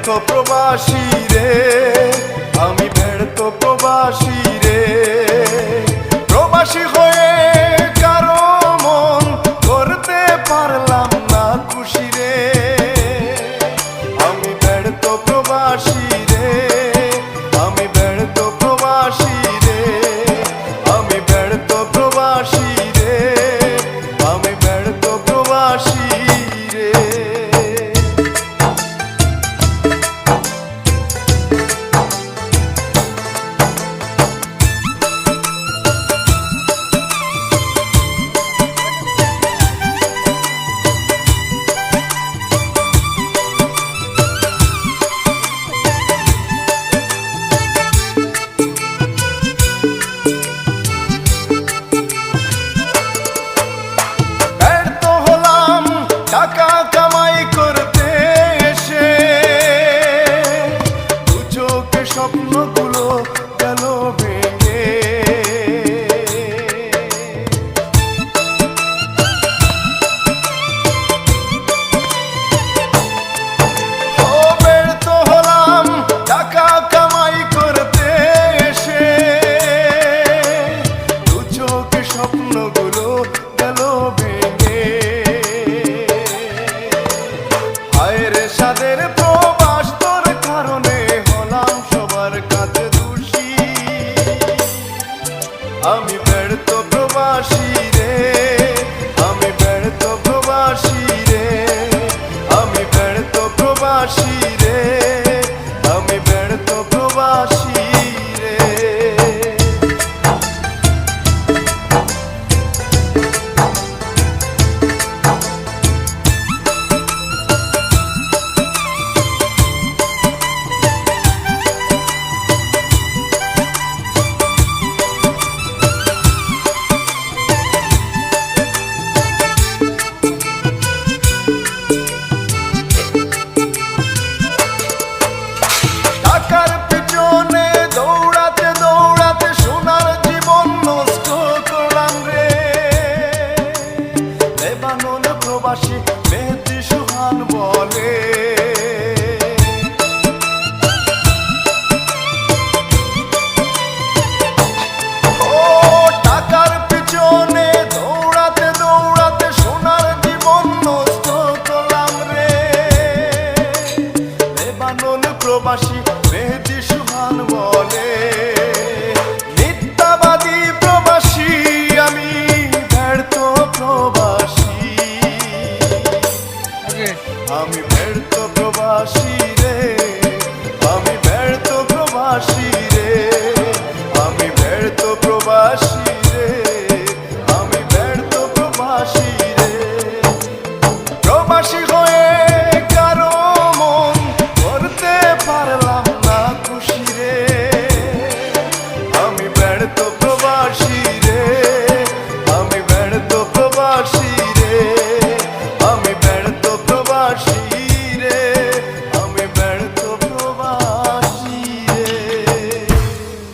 ব্যর্থ প্রবাসী রে, আমি ব্যর্থ প্রবাসী রে। প্রবাসী হয়ে কারো মন করতে পারলাম না খুশি রে, আমি ব্যর্থ প্রবাসী রে, আমি ব্যর্থ প্রবাসী রে, আমি ব্যর্থ প্রবাসী রে, আমি ব্যর্থ প্রবাসী রে। টাকা কামাই করতে এসে দু চোখে স্বপ্নগুলো গেল ভেঙে। ও ব্যর্থ হলাম টাকা কামাই করতে এসে দু চোখে স্বপ্নগুলো গেল ভেঙে। সাদের প্রবাস তোর কারণে হলাম সবার কাছে দোষী, আমি ব্যর্থ প্রবাসী রে, আমি ব্যর্থ প্রবাসী রে, আমি ব্যর্থ প্রবাসী রে, আমি ব্যর্থ প্রবাসী রে। টাকার পিছনে দৌড়াতে দৌড়াতে সোনার জীবন নষ্ট করলাম রে, লেবানন প্রবাসী মেহেদী সুহান বলে। ও টাকার পিছনে দৌড়াতে দৌড়াতে সোনার জীবন নষ্ট করলাম রে, লেবানন প্রবাসী মেহেদী সুহান বলে। মিথ্যাবাদী প্রবাসী আমি ব্যর্থ প্রবাসী, আমি ব্যর্থ প্রবাসী রে, আমি ব্যর্থ প্রবাসী রে, আমি ব্যর্থ প্রবাসী রে, আমি ব্যর্থ প্রবাসী রে। প্রবাসী হয়ে কারো মন করতে পারলাম না খুশি রে, আমি ব্যর্থ প্রবাসী রে, আমি ব্যর্থ প্রবাসী